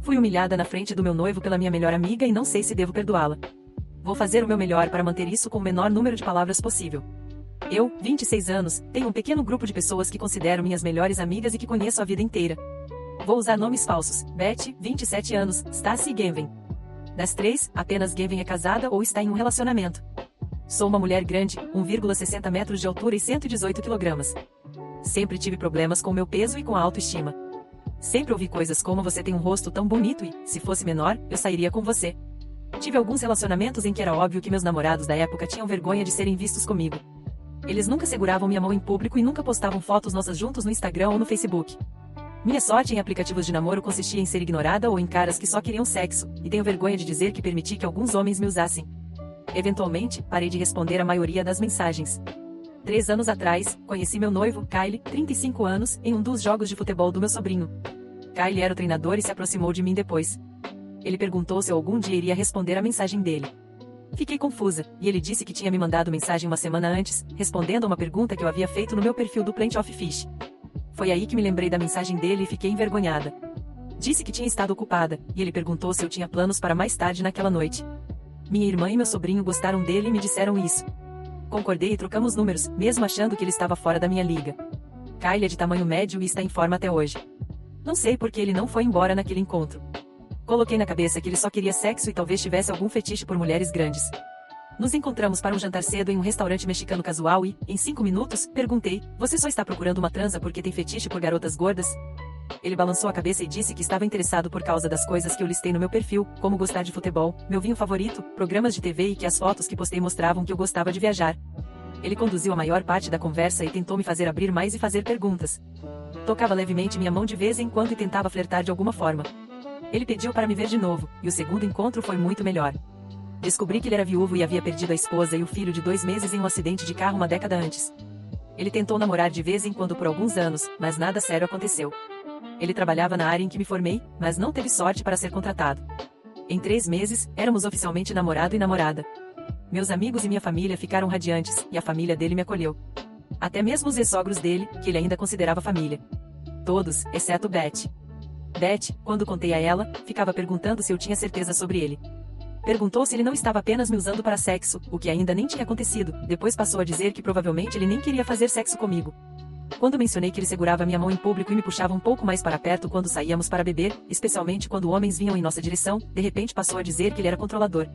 Fui humilhada na frente do meu noivo pela minha melhor amiga e não sei se devo perdoá-la. Vou fazer o meu melhor para manter isso com o menor número de palavras possível. Eu, 26 anos, tenho um pequeno grupo de pessoas que considero minhas melhores amigas e que conheço a vida inteira. Vou usar nomes falsos: Beth, 27 anos, Stacy e Genven. Das três, apenas Genven é casada ou está em um relacionamento. Sou uma mulher grande, 1,60 metros de altura e 118 quilogramas. Sempre tive problemas com meu peso e com a autoestima. Sempre ouvi coisas como: você tem um rosto tão bonito e, se fosse menor, eu sairia com você. Tive alguns relacionamentos em que era óbvio que meus namorados da época tinham vergonha de serem vistos comigo. Eles nunca seguravam minha mão em público e nunca postavam fotos nossas juntos no Instagram ou no Facebook. Minha sorte em aplicativos de namoro consistia em ser ignorada ou em caras que só queriam sexo, e tenho vergonha de dizer que permiti que alguns homens me usassem. Eventualmente, parei de responder a maioria das mensagens. 3 anos atrás, conheci meu noivo, Kyle, 35 anos, em um dos jogos de futebol do meu sobrinho. Kyle era o treinador e se aproximou de mim depois. Ele perguntou se eu algum dia iria responder a mensagem dele. Fiquei confusa, e ele disse que tinha me mandado mensagem uma semana antes, respondendo a uma pergunta que eu havia feito no meu perfil do Plenty of Fish. Foi aí que me lembrei da mensagem dele e fiquei envergonhada. Disse que tinha estado ocupada, e ele perguntou se eu tinha planos para mais tarde naquela noite. Minha irmã e meu sobrinho gostaram dele e me disseram isso. Concordei e trocamos números, mesmo achando que ele estava fora da minha liga. Kyle é de tamanho médio e está em forma até hoje. Não sei por que ele não foi embora naquele encontro. Coloquei na cabeça que ele só queria sexo e talvez tivesse algum fetiche por mulheres grandes. Nos encontramos para um jantar cedo em um restaurante mexicano casual e, em 5 minutos, perguntei: você só está procurando uma transa porque tem fetiche por garotas gordas? Ele balançou a cabeça e disse que estava interessado por causa das coisas que eu listei no meu perfil, como gostar de futebol, meu vinho favorito, programas de TV e que as fotos que postei mostravam que eu gostava de viajar. Ele conduziu a maior parte da conversa e tentou me fazer abrir mais e fazer perguntas. Tocava levemente minha mão de vez em quando e tentava flertar de alguma forma. Ele pediu para me ver de novo, e o segundo encontro foi muito melhor. Descobri que ele era viúvo e havia perdido a esposa e o filho de 2 meses em um acidente de carro uma década antes. Ele tentou namorar de vez em quando por alguns anos, mas nada sério aconteceu. Ele trabalhava na área em que me formei, mas não teve sorte para ser contratado. Em 3 meses, éramos oficialmente namorado e namorada. Meus amigos e minha família ficaram radiantes, e a família dele me acolheu. Até mesmo os ex-sogros dele, que ele ainda considerava família. Todos, exceto Beth. Beth, quando contei a ela, ficava perguntando se eu tinha certeza sobre ele. Perguntou se ele não estava apenas me usando para sexo, o que ainda nem tinha acontecido, depois passou a dizer que provavelmente ele nem queria fazer sexo comigo. Quando mencionei que ele segurava minha mão em público e me puxava um pouco mais para perto quando saíamos para beber, especialmente quando homens vinham em nossa direção, de repente passou a dizer que ele era controlador.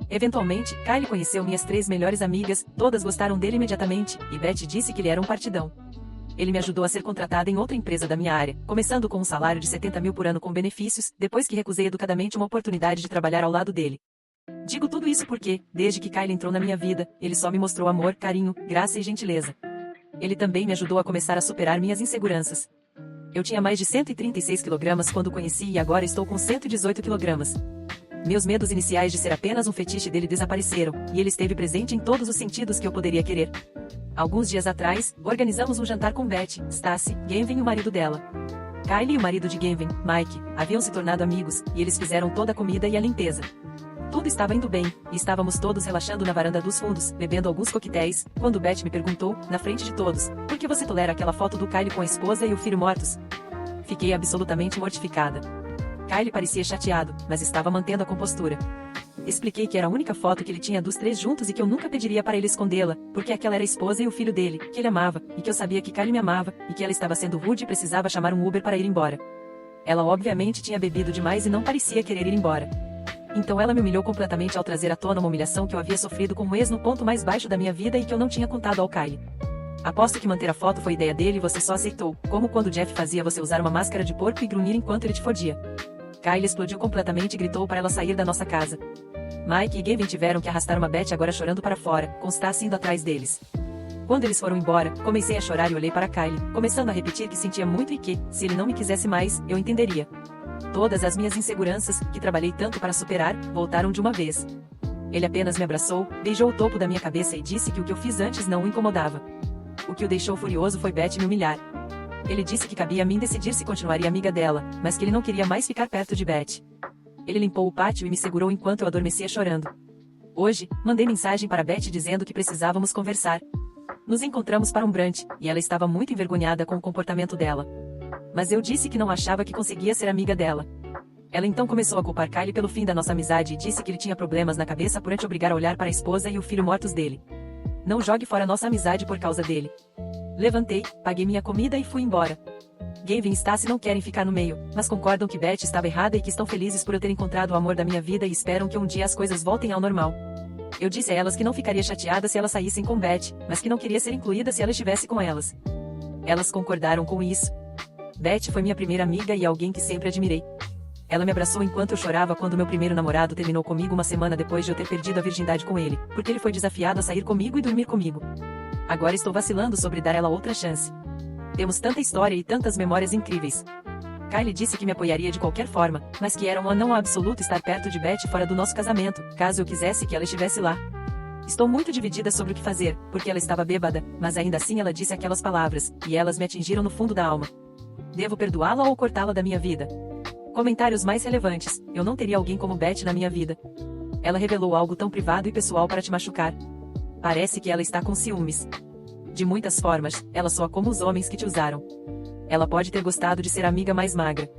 Eventualmente, Kyle conheceu minhas 3 melhores amigas, todas gostaram dele imediatamente, e Beth disse que ele era um partidão. Ele me ajudou a ser contratada em outra empresa da minha área, começando com um salário de 70 mil por ano com benefícios, depois que recusei educadamente uma oportunidade de trabalhar ao lado dele. Digo tudo isso porque, desde que Kyle entrou na minha vida, ele só me mostrou amor, carinho, graça e gentileza. Ele também me ajudou a começar a superar minhas inseguranças. Eu tinha mais de 136 kg quando o conheci e agora estou com 118 kg. Meus medos iniciais de ser apenas um fetiche dele desapareceram, e ele esteve presente em todos os sentidos que eu poderia querer. Alguns dias atrás, organizamos um jantar com Beth, Stacy, Genven e o marido dela. Kyle e o marido de Genven, Mike, haviam se tornado amigos, e eles fizeram toda a comida e a limpeza. Tudo estava indo bem, e estávamos todos relaxando na varanda dos fundos, bebendo alguns coquetéis, quando Beth me perguntou, na frente de todos: por que você tolera aquela foto do Kyle com a esposa e o filho mortos? Fiquei absolutamente mortificada. Kyle parecia chateado, mas estava mantendo a compostura. Expliquei que era a única foto que ele tinha dos 3 juntos e que eu nunca pediria para ele escondê-la, porque aquela era a esposa e o filho dele, que ele amava, e que eu sabia que Kyle me amava, e que ela estava sendo rude e precisava chamar um Uber para ir embora. Ela obviamente tinha bebido demais e não parecia querer ir embora. Então ela me humilhou completamente ao trazer à tona uma humilhação que eu havia sofrido com um ex no ponto mais baixo da minha vida e que eu não tinha contado ao Kyle. Aposto que manter a foto foi ideia dele e você só aceitou, como quando Jeff fazia você usar uma máscara de porco e grunhir enquanto ele te fodia. Kyle explodiu completamente e gritou para ela sair da nossa casa. Mike e Gavin tiveram que arrastar uma Beth agora chorando para fora, com Stacy indo atrás deles. Quando eles foram embora, comecei a chorar e olhei para Kyle, começando a repetir que sentia muito e que, se ele não me quisesse mais, eu entenderia. Todas as minhas inseguranças, que trabalhei tanto para superar, voltaram de uma vez. Ele apenas me abraçou, beijou o topo da minha cabeça e disse que o que eu fiz antes não o incomodava. O que o deixou furioso foi Beth me humilhar. Ele disse que cabia a mim decidir se continuaria amiga dela, mas que ele não queria mais ficar perto de Beth. Ele limpou o pátio e me segurou enquanto eu adormecia chorando. Hoje, mandei mensagem para Beth dizendo que precisávamos conversar. Nos encontramos para um brunch, e ela estava muito envergonhada com o comportamento dela. Mas eu disse que não achava que conseguia ser amiga dela. Ela então começou a culpar Kyle pelo fim da nossa amizade e disse que ele tinha problemas na cabeça por te obrigar a olhar para a esposa e o filho mortos dele. Não jogue fora nossa amizade por causa dele. Levantei, paguei minha comida e fui embora. Gavin e Stacy não querem ficar no meio, mas concordam que Beth estava errada e que estão felizes por eu ter encontrado o amor da minha vida e esperam que um dia as coisas voltem ao normal. Eu disse a elas que não ficaria chateada se elas saíssem com Beth, mas que não queria ser incluída se ela estivesse com elas. Elas concordaram com isso. Beth foi minha primeira amiga e alguém que sempre admirei. Ela me abraçou enquanto eu chorava quando meu primeiro namorado terminou comigo uma semana depois de eu ter perdido a virgindade com ele, porque ele foi desafiado a sair comigo e dormir comigo. Agora estou vacilando sobre dar ela outra chance. Temos tanta história e tantas memórias incríveis. Kyle disse que me apoiaria de qualquer forma, mas que era um não absoluto estar perto de Beth fora do nosso casamento, caso eu quisesse que ela estivesse lá. Estou muito dividida sobre o que fazer, porque ela estava bêbada, mas ainda assim ela disse aquelas palavras, e elas me atingiram no fundo da alma. Devo perdoá-la ou cortá-la da minha vida? Comentários mais relevantes: eu não teria alguém como Beth na minha vida. Ela revelou algo tão privado e pessoal para te machucar. Parece que ela está com ciúmes. De muitas formas, ela soa como os homens que te usaram. Ela pode ter gostado de ser a amiga mais magra.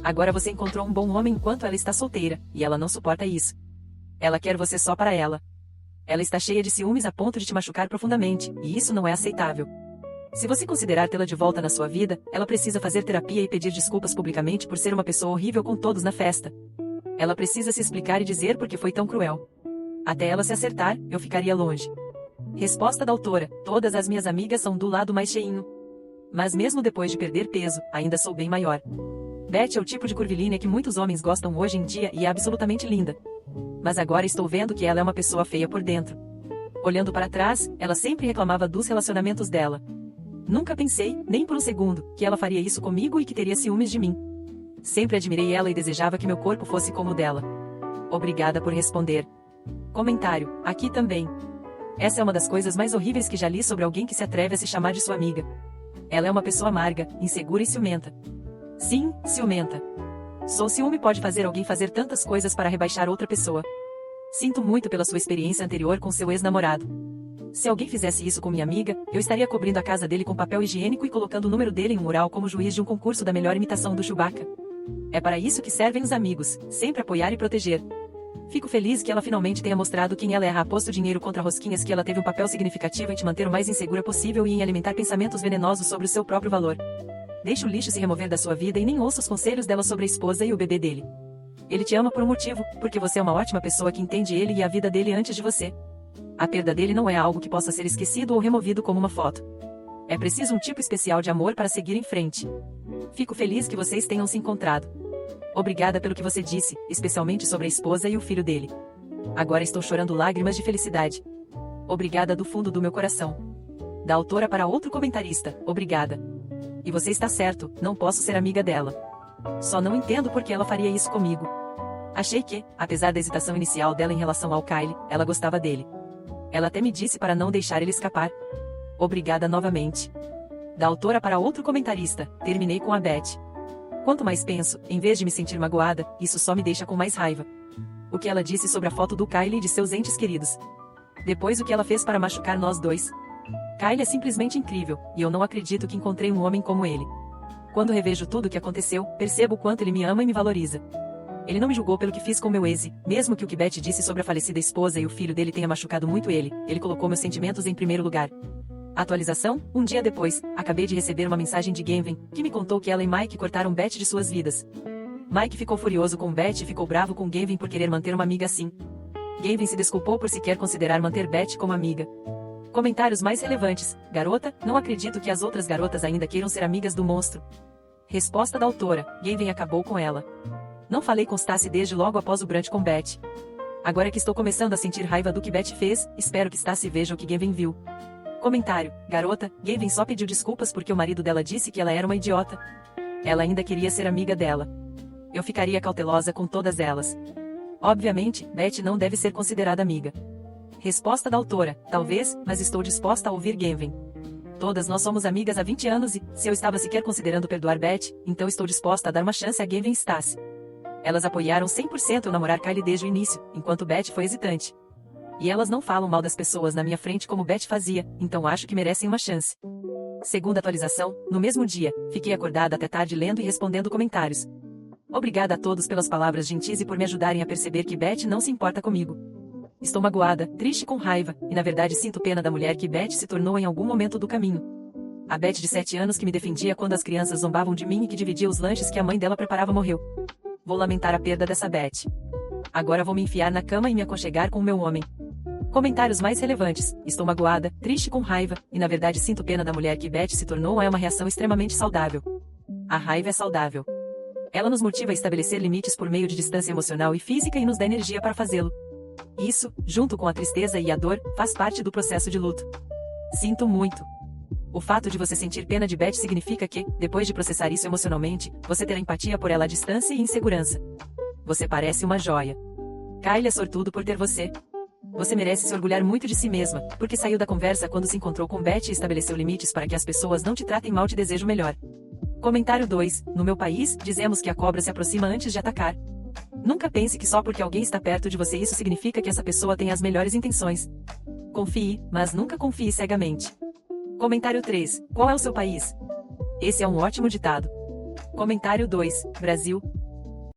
Agora você encontrou um bom homem enquanto ela está solteira, e ela não suporta isso. Ela quer você só para ela. Ela está cheia de ciúmes a ponto de te machucar profundamente, e isso não é aceitável. Se você considerar tê-la de volta na sua vida, ela precisa fazer terapia e pedir desculpas publicamente por ser uma pessoa horrível com todos na festa. Ela precisa se explicar e dizer por que foi tão cruel. Até ela se acertar, eu ficaria longe. Resposta da autora: todas as minhas amigas são do lado mais cheinho. Mas mesmo depois de perder peso, ainda sou bem maior. Beth é o tipo de curvilínea que muitos homens gostam hoje em dia e é absolutamente linda. Mas agora estou vendo que ela é uma pessoa feia por dentro. Olhando para trás, ela sempre reclamava dos relacionamentos dela. Nunca pensei, nem por um segundo, que ela faria isso comigo e que teria ciúmes de mim. Sempre admirei ela e desejava que meu corpo fosse como o dela. Obrigada por responder. Comentário: aqui também. Essa é uma das coisas mais horríveis que já li sobre alguém que se atreve a se chamar de sua amiga. Ela é uma pessoa amarga, insegura e ciumenta. Sim, ciumenta. Só o ciúme pode fazer alguém fazer tantas coisas para rebaixar outra pessoa. Sinto muito pela sua experiência anterior com seu ex-namorado. Se alguém fizesse isso com minha amiga, eu estaria cobrindo a casa dele com papel higiênico e colocando o número dele em um mural como juiz de um concurso da melhor imitação do Chewbacca. É para isso que servem os amigos, sempre apoiar e proteger. Fico feliz que ela finalmente tenha mostrado quem ela é. Aposto dinheiro contra rosquinhas que ela teve um papel significativo em te manter o mais insegura possível e em alimentar pensamentos venenosos sobre o seu próprio valor. Deixe o lixo se remover da sua vida e nem ouça os conselhos dela sobre a esposa e o bebê dele. Ele te ama por um motivo, porque você é uma ótima pessoa que entende ele e a vida dele antes de você. A perda dele não é algo que possa ser esquecido ou removido como uma foto. É preciso um tipo especial de amor para seguir em frente. Fico feliz que vocês tenham se encontrado. Obrigada pelo que você disse, especialmente sobre a esposa e o filho dele. Agora estou chorando lágrimas de felicidade. Obrigada do fundo do meu coração. Da autora para outro comentarista: obrigada. E você está certo, não posso ser amiga dela. Só não entendo por que ela faria isso comigo. Achei que, apesar da hesitação inicial dela em relação ao Kyle, ela gostava dele. Ela até me disse para não deixar ele escapar. Obrigada novamente. Da autora para outro comentarista: terminei com a Beth. Quanto mais penso, em vez de me sentir magoada, isso só me deixa com mais raiva. O que ela disse sobre a foto do Kyle e de seus entes queridos. Depois o que ela fez para machucar nós dois. Kyle é simplesmente incrível, e eu não acredito que encontrei um homem como ele. Quando revejo tudo o que aconteceu, percebo o quanto ele me ama e me valoriza. Ele não me julgou pelo que fiz com meu ex, mesmo que o que Beth disse sobre a falecida esposa e o filho dele tenha machucado muito ele colocou meus sentimentos em primeiro lugar. Atualização: um dia depois, acabei de receber uma mensagem de Gavin, que me contou que ela e Mike cortaram Beth de suas vidas. Mike ficou furioso com Beth e ficou bravo com Gavin por querer manter uma amiga assim. Gavin se desculpou por sequer considerar manter Beth como amiga. Comentários mais relevantes: garota, não acredito que as outras garotas ainda queiram ser amigas do monstro. Resposta da autora: Gavin acabou com ela. Não falei com Stacy desde logo após o brunch com Beth. Agora que estou começando a sentir raiva do que Beth fez, espero que Stacy veja o que Gavin viu. Comentário: garota, Gavin só pediu desculpas porque o marido dela disse que ela era uma idiota. Ela ainda queria ser amiga dela. Eu ficaria cautelosa com todas elas. Obviamente, Beth não deve ser considerada amiga. Resposta da autora: talvez, mas estou disposta a ouvir Gavin. Todas nós somos amigas há 20 anos e, se eu estava sequer considerando perdoar Beth, então estou disposta a dar uma chance a Gavin e Stacy. Elas apoiaram 100% eu namorar Kyle desde o início, enquanto Beth foi hesitante. E elas não falam mal das pessoas na minha frente como Beth fazia, então acho que merecem uma chance. Segunda atualização: no mesmo dia, fiquei acordada até tarde lendo e respondendo comentários. Obrigada a todos pelas palavras gentis e por me ajudarem a perceber que Beth não se importa comigo. Estou magoada, triste com raiva, e na verdade sinto pena da mulher que Beth se tornou em algum momento do caminho. A Beth de 7 anos que me defendia quando as crianças zombavam de mim e que dividia os lanches que a mãe dela preparava morreu. Vou lamentar a perda dessa Beth. Agora vou me enfiar na cama e me aconchegar com o meu homem. Comentários mais relevantes. Estou magoada, triste com raiva, e na verdade sinto pena da mulher que Beth se tornou é uma reação extremamente saudável. A raiva é saudável. Ela nos motiva a estabelecer limites por meio de distância emocional e física e nos dá energia para fazê-lo. Isso, junto com a tristeza e a dor, faz parte do processo de luto. Sinto muito. O fato de você sentir pena de Beth significa que, depois de processar isso emocionalmente, você terá empatia por ela à distância e insegurança. Você parece uma joia. Kylie é sortudo por ter você. Você merece se orgulhar muito de si mesma, porque saiu da conversa quando se encontrou com Beth e estabeleceu limites para que as pessoas não te tratem mal. Te desejo melhor. Comentário 2. No meu país, dizemos que a cobra se aproxima antes de atacar. Nunca pense que só porque alguém está perto de você isso significa que essa pessoa tem as melhores intenções. Confie, mas nunca confie cegamente. Comentário 3. Qual é o seu país? Esse é um ótimo ditado. Comentário 2. Brasil.